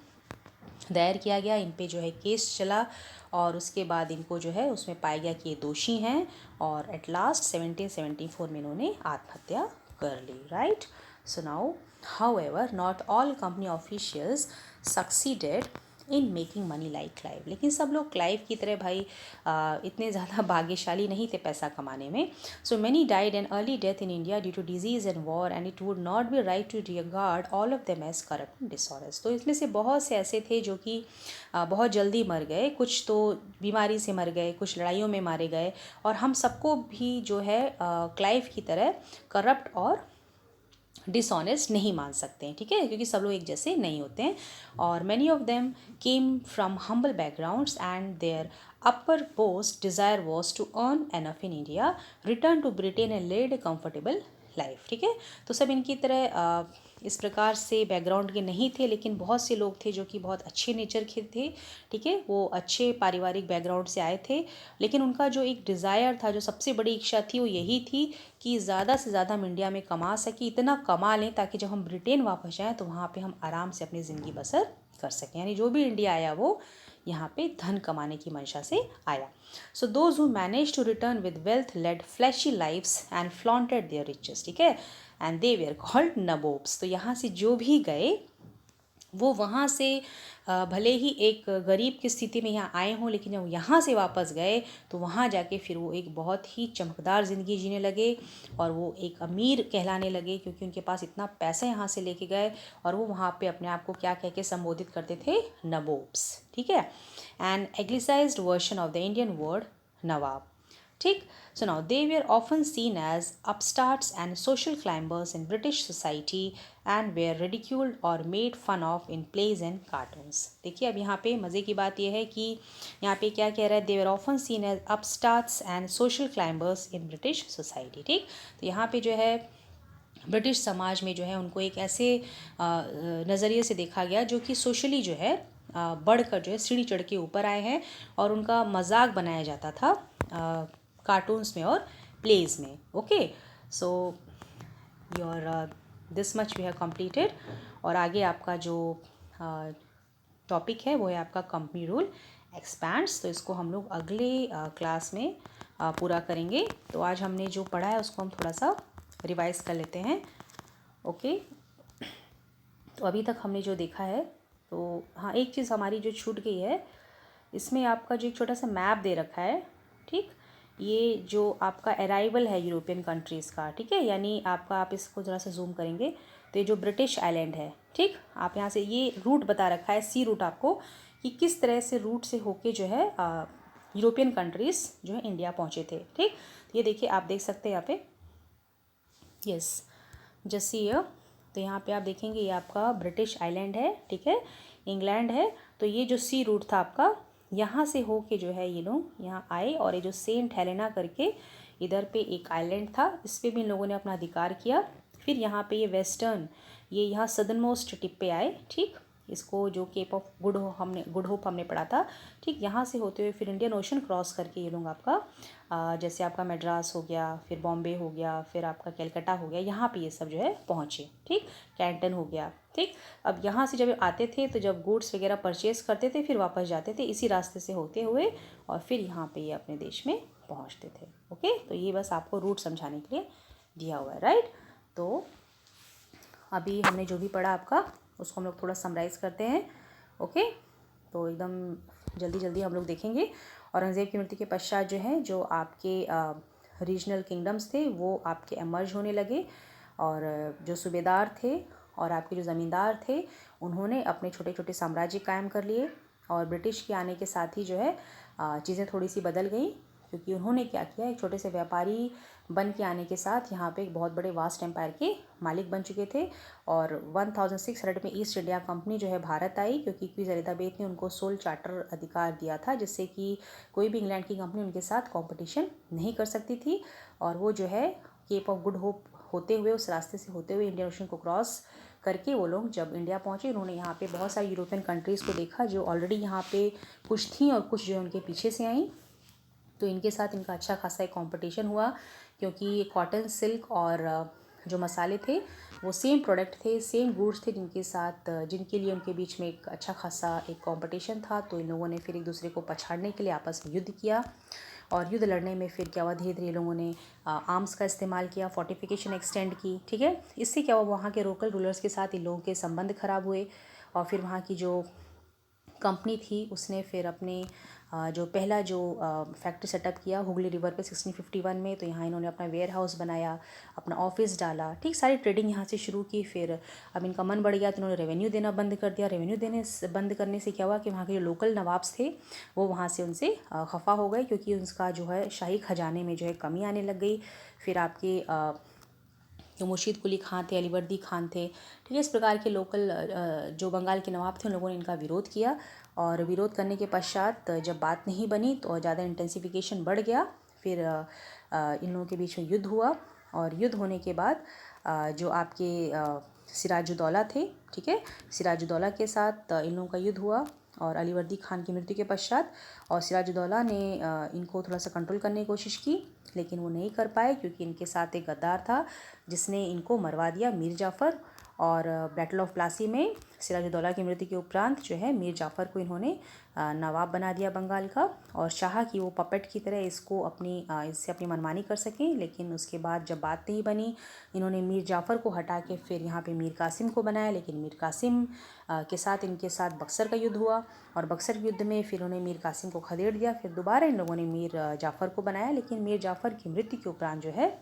दायर किया गया, इन पे जो है केस चला, और उसके बाद इनको जो है उसमें पाया गया कि ये दोषी हैं, और एट लास्ट 1774 में इन्होंने आत्महत्या कर ली, right. So now however not all company officials succeeded in making money like Clive, लेकिन सब लोग क्लाइव की तरह भाई इतने ज़्यादा भाग्यशाली नहीं थे पैसा कमाने में। So many died an early death in India due to disease and war, and it would not be right to regard all of them as corrupt and disorders. तो इसमें से बहुत से ऐसे थे जो कि बहुत जल्दी मर गए, कुछ तो बीमारी से मर गए, कुछ लड़ाइयों में मारे गए, और हम सबको भी जो है क्लाइव की तरह करप्ट और डिसऑनेस्ट नहीं मान सकते हैं, ठीक है, क्योंकि सब लोग एक जैसे नहीं होते हैं। और many of them came from humble backgrounds and their uppermost desire was to earn enough in India, return to Britain and led a comfortable life. ठीक है, तो सब इनकी तरह इस प्रकार से बैकग्राउंड के नहीं थे, लेकिन बहुत से लोग थे जो कि बहुत अच्छे नेचर के थे। ठीक है, वो अच्छे पारिवारिक बैकग्राउंड से आए थे, लेकिन उनका जो एक डिज़ायर था, जो सबसे बड़ी इच्छा थी, वो यही थी कि ज़्यादा से ज़्यादा हम इंडिया में कमा सकें, इतना कमा लें ताकि जब हम ब्रिटेन वापस जाएँ तो वहाँ पे हम आराम से अपनी ज़िंदगी बसर कर सकें। यानी जो भी इंडिया आया वो यहाँ पे धन कमाने की मंशा से आया। So those who manage to return with wealth led flashy lives and flaunted their riches. ठीक है, and they were called nabobs. तो यहाँ से जो भी गए वो वहाँ से भले ही एक गरीब की स्थिति में यहाँ आए हों, लेकिन जब यहाँ से वापस गए तो वहाँ जाके फिर वो एक बहुत ही चमकदार ज़िंदगी जीने लगे और वो एक अमीर कहलाने लगे, क्योंकि उनके पास इतना पैसा यहाँ से लेके गए। और वो वहाँ पे अपने आप को क्या कह के संबोधित करते थे? नबोब्स। ठीक है, an anglicised version of the Indian word nawab. ठीक, so now they were often seen as upstarts and social climbers in British society and were ridiculed or made fun of in plays and cartoons। देखिए अब यहाँ पे मज़े की बात यह है कि यहाँ पे क्या कह रहा है? they were often seen as upstarts and social climbers in British society। ठीक, तो यहाँ पे जो है ब्रिटिश समाज में जो है उनको एक ऐसे नज़रिए से देखा गया जो कि सोशली जो है बढ़कर जो है सीढ़ी चढ़ के ऊपर आए हैं, और उनका मजाक बनाया जाता था कार्टून्स में और प्लेज में। Okay, so your this much we have completed. और आगे आपका जो टॉपिक है वो है आपका कंपनी रूल एक्सपैंड्स। तो इसको हम लोग अगले क्लास में पूरा करेंगे। तो आज हमने जो पढ़ा है उसको हम थोड़ा सा रिवाइज कर लेते हैं। ओके, तो अभी तक हमने जो देखा है, तो हाँ एक चीज़ हमारी जो छूट गई है, इसमें आपका जो एक छोटा सा मैप दे रखा है। ठीक, ये जो आपका अराइवल है यूरोपियन कंट्रीज़ का। ठीक है, यानी आपका, आप इसको ज़रा सा जूम करेंगे तो ये जो ब्रिटिश आइलैंड है, ठीक, आप यहाँ से ये रूट बता रखा है, सी रूट आपको, कि किस तरह से रूट से होके जो है यूरोपियन कंट्रीज़ जो है इंडिया पहुँचे थे। ठीक, ये देखिए, आप देख सकते हैं यहाँ पे, यस जस्ट ये, तो यहाँ पे आप देखेंगे ये आपका ब्रिटिश आइलैंड है। ठीक है, इंग्लैंड है। तो ये जो सी रूट था आपका, यहाँ से हो के जो है ये लोग यहाँ आए, और ये जो सेंट हेलेना करके इधर पे एक आइलैंड था, इस पर भी इन लोगों ने अपना अधिकार किया। फिर यहाँ पे ये वेस्टर्न, ये यहाँ सदर्न मोस्ट टिप पे आए। ठीक, इसको जो केप ऑफ गुड होप हमने पढ़ा था। ठीक, यहाँ से होते हुए फिर इंडियन ओशन क्रॉस करके ये लोग आपका जैसे आपका मद्रास हो गया, फिर बॉम्बे हो गया, फिर आपका कलकत्ता हो गया, यहाँ पे ये सब जो है पहुँचे। ठीक, कैंटन हो गया। ठीक, अब यहाँ से जब आते थे तो जब गुड्स वगैरह परचेज करते थे फिर वापस जाते थे इसी रास्ते से होते हुए, और फिर यहाँ पे ये अपने देश में पहुँचते थे। ओके, तो ये बस आपको रूट समझाने के लिए दिया हुआ है, राइट। तो अभी हमने जो भी पढ़ा आपका, उसको हम लोग थोड़ा समराइज़ करते हैं। ओके, तो एकदम जल्दी जल्दी हम लोग देखेंगे। औरंगज़ेब की मृत्यु के पश्चात जो है, जो आपके रीजनल किंगडम्स थे वो आपके एमर्ज होने लगे, और जो सूबेदार थे और आपके जो ज़मींदार थे उन्होंने अपने छोटे छोटे साम्राज्य कायम कर लिए। और ब्रिटिश के आने के साथ ही जो है चीज़ें थोड़ी सी बदल गई, क्योंकि उन्होंने क्या किया, एक छोटे से व्यापारी बन के आने के साथ यहाँ पे एक बहुत बड़े वास्ट एम्पायर के मालिक बन चुके थे। और 1600 में ईस्ट इंडिया कंपनी जो है भारत आई, क्योंकि क्वीन एलिजाबेथ ने उनको सोल चार्टर अधिकार दिया था, जिससे कि कोई भी इंग्लैंड की कंपनी उनके साथ कंपटीशन नहीं कर सकती थी। और वो जो है केप ऑफ गुड होप होते हुए, उस रास्ते से होते हुए इंडियन ओशन को क्रॉस करके वो लोग जब इंडिया पहुँचे, उन्होंने यहाँ पे बहुत सारी यूरोपियन कंट्रीज़ को देखा जो ऑलरेडी यहाँ पे कुछ थी और कुछ जो है उनके पीछे से आई। तो इनके साथ इनका अच्छा खासा एक कंपटीशन हुआ, क्योंकि कॉटन, सिल्क और जो मसाले थे वो सेम प्रोडक्ट थे, सेम गुड्स थे, जिनके लिए उनके बीच में एक अच्छा खासा एक कंपटीशन था। तो इन लोगों ने फिर एक दूसरे को पछाड़ने के लिए आपस में युद्ध किया, और युद्ध लड़ने में फिर क्या हुआ, धीरे धीरे लोगों ने आर्म्स का इस्तेमाल किया, फोर्टिफिकेशन एक्सटेंड की। ठीक है, इससे क्या हुआ, वहाँ के लोकल रूलर्स के साथ इन लोगों के संबंध खराब हुए, और फिर वहाँ की जो कंपनी थी उसने फिर अपने जो पहला जो फैक्ट्री सेटअप किया हुगली रिवर पे 1651 में। तो यहाँ इन्होंने अपना वेयर हाउस बनाया, अपना ऑफिस डाला। ठीक, सारी ट्रेडिंग यहाँ से शुरू की। फिर अब इनका मन बढ़ गया तो इन्होंने रेवेन्यू देना बंद कर दिया। रेवेन्यू देने बंद करने से क्या हुआ कि वहाँ के जो लोकल नवाब्स थे वो वहाँ से उनसे खफा हो गए, क्योंकि उनका जो है शाही खजाने में जो है कमी आने लग गई। फिर आपके जो मुर्शीद कुली खान थे, अलीवर्दी खान थे, ठीक है, इस प्रकार के लोकल जो बंगाल के नवाब थे उन लोगों ने इनका विरोध किया। और विरोध करने के पश्चात जब बात नहीं बनी तो ज़्यादा इंटेंसिफिकेशन बढ़ गया। फिर इन लोगों के बीच में युद्ध हुआ, और युद्ध होने के बाद जो आपके सिराजुद्दौला थे, ठीक है, सिराजुद्दौला के साथ इन लोगों का युद्ध हुआ और अलीवर्दी खान की मृत्यु के पश्चात। और सिराजुद्दौला ने इनको थोड़ा सा कंट्रोल करने की कोशिश की, लेकिन वो नहीं कर पाए क्योंकि इनके साथ एक गद्दार था जिसने इनको मरवा दिया, मीर जाफ़र। और बैटल ऑफ प्लासी में सिराजुद्दौला की मृत्यु के उपरांत जो है मीर जाफ़र को इन्होंने नवाब बना दिया बंगाल का, और चाहा कि वो पपेट की तरह इसको इससे अपनी मनमानी कर सकें। लेकिन उसके बाद जब बात नहीं बनी, इन्होंने मीर जाफ़र को हटा के फिर यहाँ पे मीर कासिम को बनाया। लेकिन मीर कासिम के साथ इनके साथ बक्सर का युद्ध हुआ, और बक्सर युद्ध में फिर उन्होंने मीर कासिम को खदेड़ दिया। फिर दोबारा इन लोगों ने मीर जाफ़र को बनाया, लेकिन मीर जाफ़र की मृत्यु के उपरांत जो है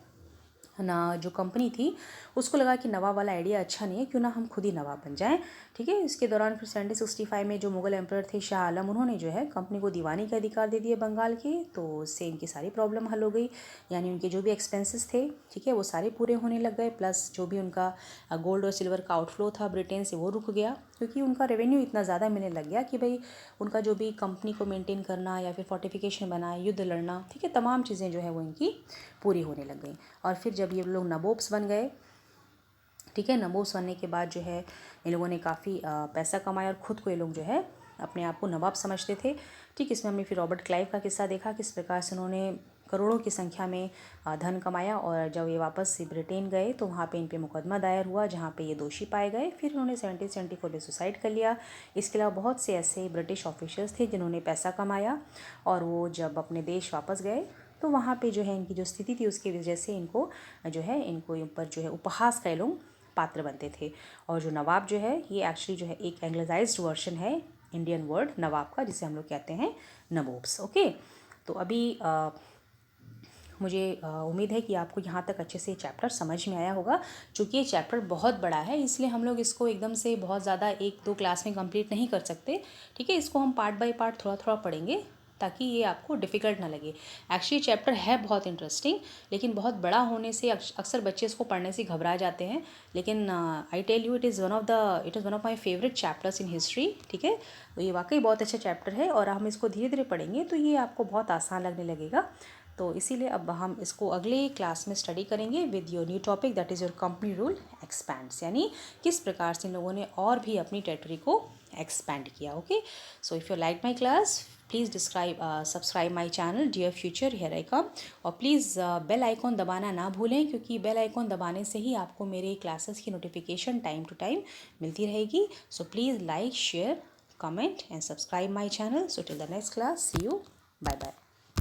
ना, जो कंपनी थी उसको लगा कि नवाब वाला आइडिया अच्छा नहीं है, क्यों ना हम खुद ही नवाब बन जाएं, ठीक है। इसके दौरान फिर 1765 में जो मुग़ल एम्परर थे शाह आलम, उन्होंने जो है कंपनी को दीवानी के अधिकार दे दिए बंगाल के। तो उससे इनकी सारी प्रॉब्लम हल हो गई, यानी उनके जो भी एक्सपेंसेस थे, ठीक है, वो सारे पूरे होने लग गए। प्लस जो भी उनका गोल्ड और सिल्वर का आउटफ्लो था ब्रिटेन से, वो रुक गया, क्योंकि उनका रेवेन्यू इतना ज़्यादा मिलने लग गया कि भाई उनका जो भी कंपनी को मेंटेन करना या फिर फोर्टिफिकेशन बनाए, युद्ध लड़ना, ठीक है, तमाम चीज़ें जो है वो इनकी पूरी होने लग गई। और फिर जब ये लोग नबोब्स बन गए, ठीक है, नबोब्स बनने के बाद जो है इन लोगों ने काफ़ी पैसा कमाया और ख़ुद को ये लोग जो है अपने आप को नवाब समझते थे, ठीक। इसमें हमने फिर रॉबर्ट क्लाइव का किस्सा देखा, किस प्रकार से उन्होंने करोड़ों की संख्या में धन कमाया। और जब ये वापस से ब्रिटेन गए तो वहाँ पे इन पे मुकदमा दायर हुआ, जहाँ पे ये दोषी पाए गए। फिर उन्होंने 1774 में सुसाइड कर लिया। इसके अलावा बहुत से ऐसे ब्रिटिश ऑफिसर्स थे जिन्होंने पैसा कमाया, और वो जब अपने देश वापस गए तो वहाँ पे जो है इनकी जो स्थिति थी उसकी वजह से इनको जो है इनको ऊपर जो है उपहास का लोग पात्र बनते थे। और जो नवाब जो है ये एक्चुअली जो है एक एंग्लिसाइज्ड वर्जन है इंडियन वर्ड नवाब का, जिसे हम लोग कहते हैं नबोब्स। ओके, तो अभी मुझे उम्मीद है कि आपको यहाँ तक अच्छे से चैप्टर समझ में आया होगा। चूँकि ये चैप्टर बहुत बड़ा है, इसलिए हम लोग इसको एकदम से बहुत ज़्यादा 1-2 क्लास में कंप्लीट नहीं कर सकते, ठीक है। इसको हम पार्ट बाय पार्ट थोड़ा थोड़ा पढ़ेंगे ताकि ये आपको डिफ़िकल्ट ना लगे। एक्चुअली चैप्टर है बहुत इंटरेस्टिंग, लेकिन बहुत बड़ा होने से अक्सर बच्चे इसको पढ़ने से घबरा जाते हैं। लेकिन I tell you, it is one of my favourite chapters in history, ठीक है। तो ये वाकई बहुत अच्छा चैप्टर है, और हम इसको धीरे धीरे पढ़ेंगे तो ये आपको बहुत आसान लगने लगेगा। तो इसीलिए अब हम इसको अगले क्लास में स्टडी करेंगे with your new topic, that is your company rule expands, यानी किस प्रकार से इन लोगों ने और भी अपनी टेरिटरी को एक्सपैंड किया। Okay, so if you like my class, please subscribe my channel dear future, here I come. और प्लीज़ बेल आइकॉन दबाना ना भूलें, क्योंकि बेल आइकॉन दबाने से ही आपको मेरे क्लासेस की नोटिफिकेशन टाइम टू टाइम मिलती रहेगी। So please like, share, comment and subscribe my channel. So till the next class, see you, bye bye.